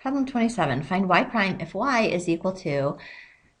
Problem 27, find y prime if y is equal to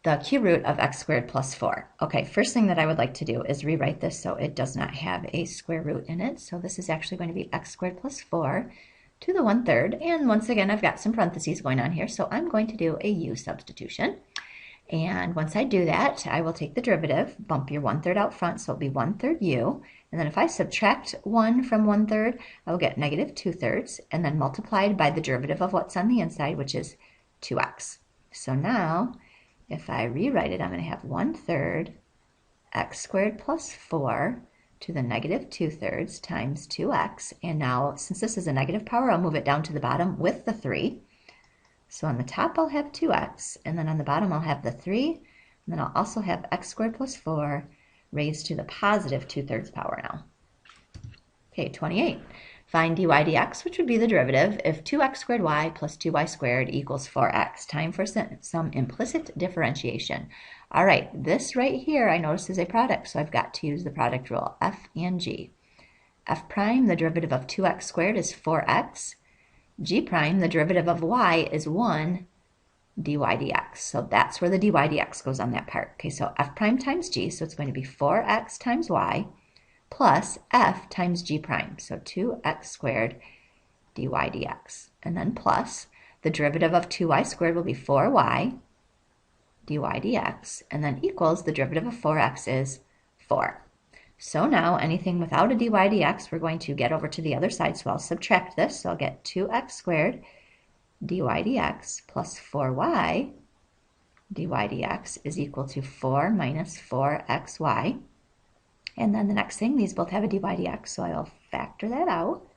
the cube root of x squared plus 4. Okay, first thing that I would like to do is rewrite this so it does not have a square root in it. So this is actually going to be x squared plus 4 to the 1/3. And once again, I've got some parentheses going on here, so I'm going to do a u substitution. And once I do that, I will take the derivative, bump your 1/3 out front, so it'll be 1/3 u. And then if I subtract 1 from 1/3, I will get negative 2/3, and then multiplied by the derivative of what's on the inside, which is 2x. So now, if I rewrite it, I'm going to have 1/3 x squared plus 4 to the negative 2/3 times 2x. And now, since this is a negative power, I'll move it down to the bottom with the 3. So on the top, I'll have 2x, and then on the bottom, I'll have the 3, and then I'll also have x squared plus 4 raised to the positive 2/3 power now. Okay, 28. Find dy dx, which would be the derivative, if 2x squared y plus 2y squared equals 4x. Time for some implicit differentiation. All right, this right here I notice is a product, so I've got to use the product rule, f and g. F prime, the derivative of 2x squared is 4x. G prime, the derivative of y is 1 dy dx. So that's where the dy dx goes on that part. Okay, so f prime times g, so it's going to be 4x times y plus f times g prime. So 2x squared dy dx. And then plus the derivative of 2y squared will be 4y dy dx. And then equals the derivative of 4x is 4. So now anything without a dy dx, we're going to get over to the other side. So I'll subtract this. So I'll get 2x squared dy dx plus 4y dy dx is equal to 4 minus 4xy. And then the next thing, these both have a dy dx, so I'll factor that out.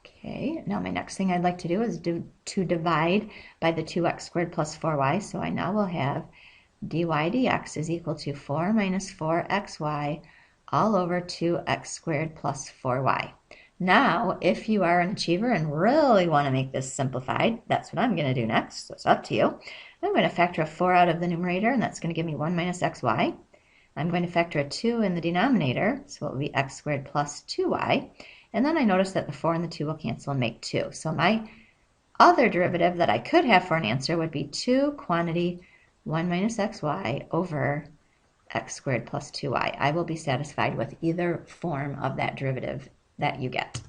Okay, now my next thing I'd like to do is to divide by the 2x squared plus 4y. So I now will have dy dx is equal to 4 minus 4xy all over 2x squared plus 4y. Now, if you are an achiever and really want to make this simplified, that's what I'm going to do next, so it's up to you. I'm going to factor a 4 out of the numerator, and that's going to give me 1 minus xy. I'm going to factor a 2 in the denominator, so it will be x squared plus 2y. And then I notice that the 4 and the 2 will cancel and make 2. So my other derivative that I could have for an answer would be 2 quantity 1 minus xy over x squared plus 2y. I will be satisfied with either form of that derivative that you get.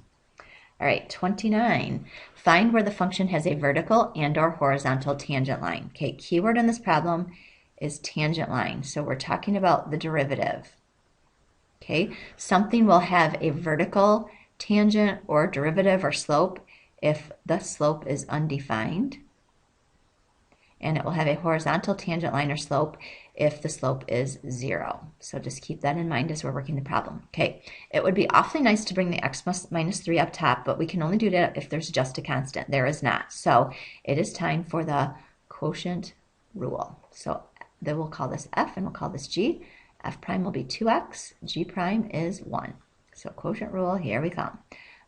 All right, 29. Find where the function has a vertical and or horizontal tangent line. Okay, keyword in this problem is tangent line. So we're talking about the derivative. Okay, something will have a vertical tangent or derivative or slope if the slope is undefined. And it will have a horizontal tangent line or slope if the slope is 0. So just keep that in mind as we're working the problem. Okay, it would be awfully nice to bring the x minus 3 up top, but we can only do that if there's just a constant. There is not. So it is time for the quotient rule. So then we'll call this f and we'll call this g. F prime will be 2x, g prime is 1. So quotient rule, here we come.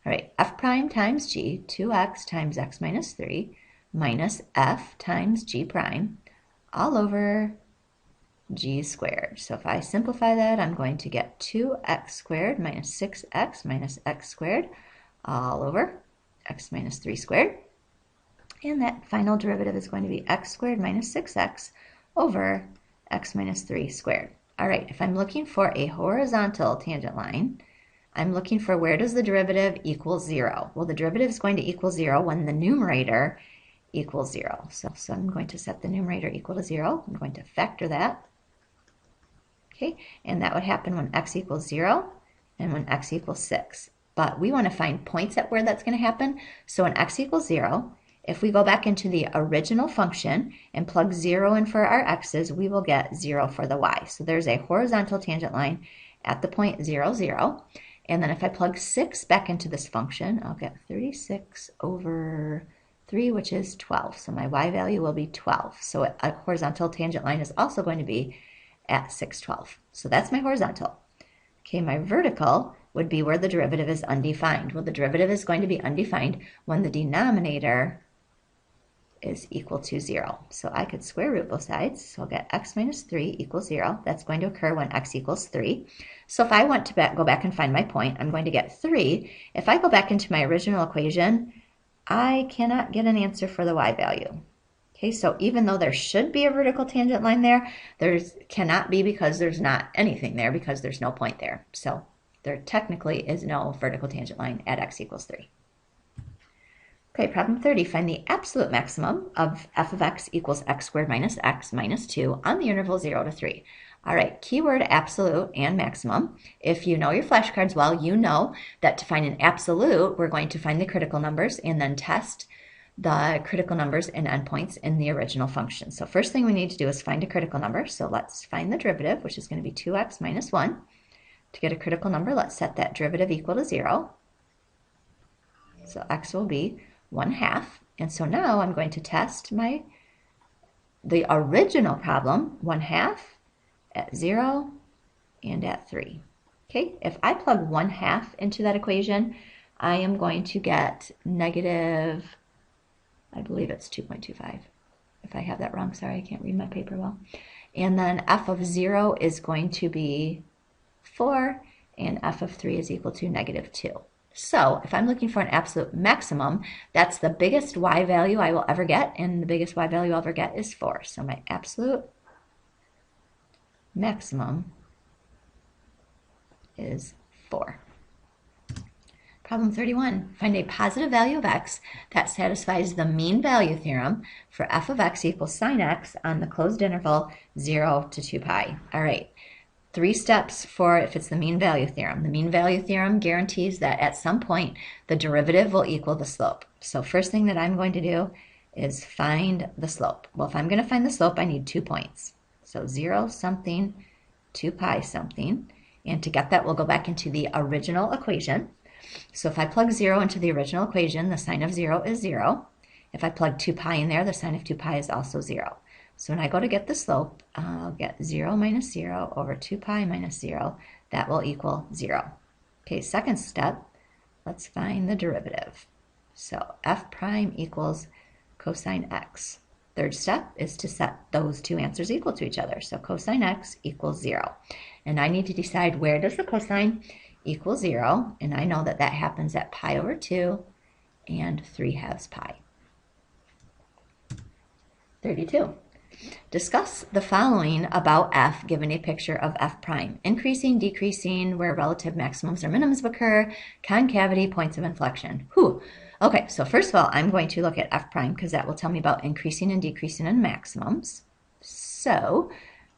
All right, f prime times g, 2x times x minus 3, minus f times g prime all over g squared. So if I simplify that, I'm going to get 2x squared minus 6x minus x squared all over x minus 3 squared. And that final derivative is going to be x squared minus 6x over x minus 3 squared. All right, if I'm looking for a horizontal tangent line, I'm looking for where does the derivative equal 0? Well, the derivative is going to equal 0 when the numerator equals 0. So I'm going to set the numerator equal to 0. I'm going to factor that. Okay, and that would happen when x equals 0 and when x equals 6. But we want to find points at where that's going to happen. So when x equals 0, if we go back into the original function and plug 0 in for our x's, we will get 0 for the y. So there's a horizontal tangent line at the point 0, 0. And then if I plug 6 back into this function, I'll get 36 over 3, which is 12. So my y value will be 12. So a horizontal tangent line is also going to be at 612. So that's my horizontal. Okay, my vertical would be where the derivative is undefined. Well, the derivative is going to be undefined when the denominator is equal to 0. So I could square root both sides. So I'll get x minus 3 equals 0. That's going to occur when x equals 3. So if I want to go back and find my point, I'm going to get 3. If I go back into my original equation, I cannot get an answer for the y value. Okay, so even though there should be a vertical tangent line there, there cannot be because there's not anything there because there's no point there. So there technically is no vertical tangent line at x equals 3. Okay, problem 30, find the absolute maximum of f of x equals x squared minus x minus 2 on the interval 0 to 3. All right, keyword absolute and maximum. If you know your flashcards well, you know that to find an absolute, we're going to find the critical numbers and then test the critical numbers and endpoints in the original function. So first thing we need to do is find a critical number. So let's find the derivative, which is going to be 2x minus 1. To get a critical number, let's set that derivative equal to 0. So x will be 1/2. And so now I'm going to test the original problem, 1/2 at 0 and at 3. Okay, if I plug 1/2 into that equation, I am going to get negative, I believe it's 2.25. If I have that wrong, sorry, I can't read my paper well. And then f of 0 is going to be 4, and f of 3 is equal to negative 2. So if I'm looking for an absolute maximum, that's the biggest y value I will ever get, and the biggest y value I'll ever get is 4. So my absolute maximum is 4. Problem 31, find a positive value of x that satisfies the mean value theorem for f of x equals sine x on the closed interval 0 to 2 pi. All right. 3 steps for if it's the mean value theorem. The mean value theorem guarantees that at some point the derivative will equal the slope. So first thing that I'm going to do is find the slope. Well, if I'm going to find the slope, I need 2 points. So 0 something, 2 pi something. And to get that, we'll go back into the original equation. So if I plug 0 into the original equation, the sine of 0 is 0. If I plug 2 pi in there, the sine of 2 pi is also 0. So when I go to get the slope, I'll get 0 minus 0 over 2 pi minus 0. That will equal 0. Okay, second step, let's find the derivative. So f prime equals cosine x. Third step is to set those two answers equal to each other. So cosine x equals 0. And I need to decide where does the cosine equal 0. And I know that that happens at pi over 2 and 3/2 pi. 32. Discuss the following about f given a picture of f prime. Increasing, decreasing, where relative maximums or minimums occur, concavity, points of inflection. Whew. Okay, so first of all, I'm going to look at f prime because that will tell me about increasing and decreasing in maximums. So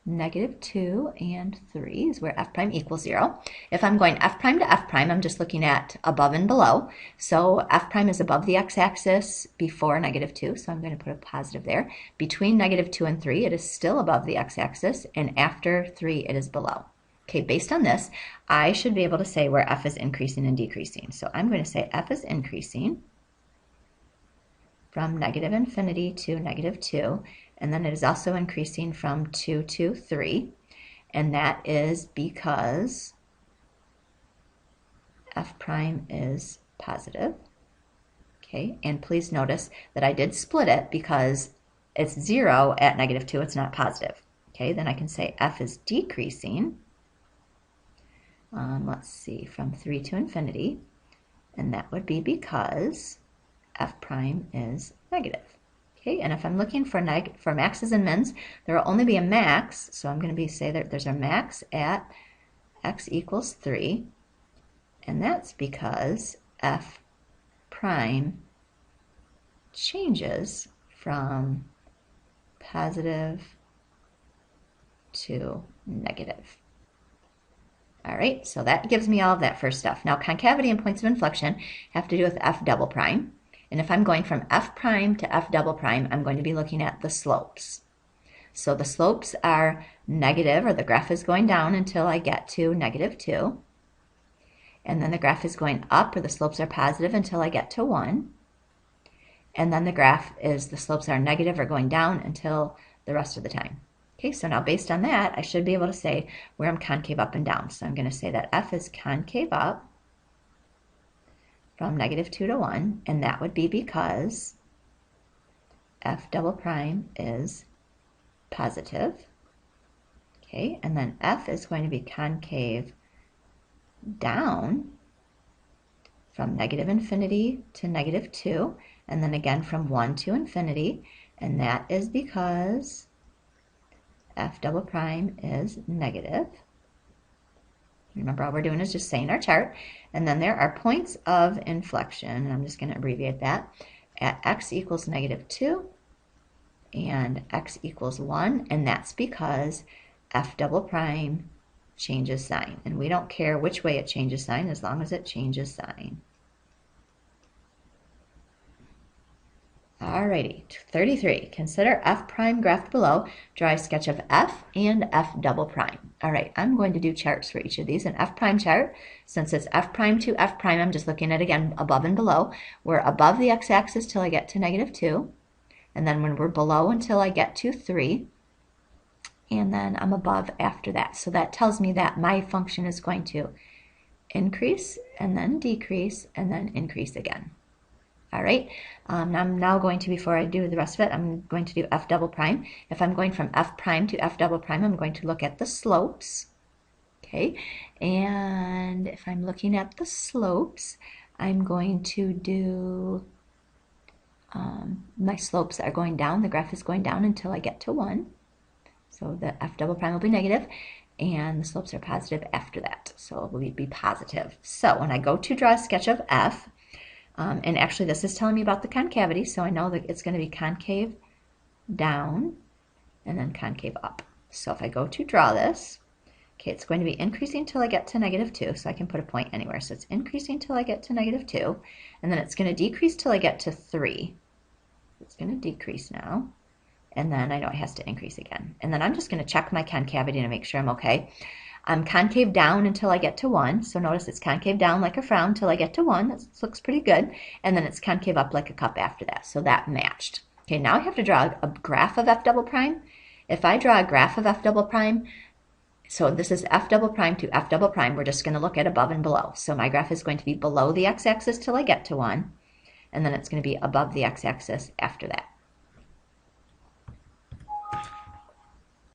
-2 and 3 is where f prime equals 0. If I'm going f prime to f prime, I'm just looking at above and below. So f prime is above the x-axis before -2, so I'm going to put a positive there. Between -2 and 3, it is still above the x-axis, and after 3, it is below. Okay, based on this, I should be able to say where f is increasing and decreasing. So I'm going to say f is increasing from -infinity to -2. And then it is also increasing from 2 to 3. And that is because f prime is positive. Okay, and please notice that I did split it because it's 0 at -2, it's not positive. Okay, then I can say f is decreasing, let's see, from 3 to infinity. And that would be because f prime is negative. Okay, and if I'm looking for maxes and mins, there will only be a max, so I'm going to say that there's a max at x equals 3, and that's because f prime changes from positive to negative. All right, so that gives me all of that first stuff. Now, concavity and points of inflection have to do with f double prime. And if I'm going from f prime to f double prime, I'm going to be looking at the slopes. So the slopes are negative, or the graph is going down until I get to -2. And then the graph is going up, or the slopes are positive until I get to 1. And then the slopes are negative or going down until the rest of the time. Okay, so now based on that, I should be able to say where I'm concave up and down. So I'm going to say that f is concave up from -2 to 1, and that would be because f double prime is positive. Okay, and then f is going to be concave down from negative infinity to negative 2, and then again from 1 to infinity, and that is because f double prime is negative. Remember, all we're doing is just saying our chart, and then there are points of inflection, and I'm just going to abbreviate that, at x equals negative 2 and x equals 1, and that's because f double prime changes sign, and we don't care which way it changes sign as long as it changes sign. Alrighty, 33. Consider f prime graphed below. Draw a sketch of f and f double prime. Alright, I'm going to do charts for each of these. An f prime chart, since it's f prime to f prime, I'm just looking at, again, above and below. We're above the x-axis till I get to negative 2. And then when we're below until I get to 3. And then I'm above after that. So that tells me that my function is going to increase and then decrease and then increase again. All right, I'm now going to, before I do the rest of it, I'm going to do f double prime. If I'm going from f prime to f double prime, I'm going to look at the slopes. Okay, and if I'm looking at the slopes, I'm going to do, my slopes are going down, the graph is going down until I get to 1. So the f double prime will be negative, and the slopes are positive after that. So it will be positive. So when I go to draw a sketch of f, and actually this is telling me about the concavity, so I know that it's going to be concave down and then concave up. So if I go to draw this, okay, it's going to be increasing till I get to negative 2, so I can put a point anywhere. So it's increasing till I get to negative 2, and then it's going to decrease till I get to 3. It's going to decrease now, and then I know it has to increase again. And then I'm just going to check my concavity to make sure I'm okay. I'm concave down until I get to 1. So notice it's concave down like a frown until I get to 1. That looks pretty good. And then it's concave up like a cup after that. So that matched. Okay, now I have to draw a graph of f double prime. If I draw a graph of f double prime, so this is f double prime to f double prime, we're just going to look at above and below. So my graph is going to be below the x-axis till I get to 1. And then it's going to be above the x-axis after that.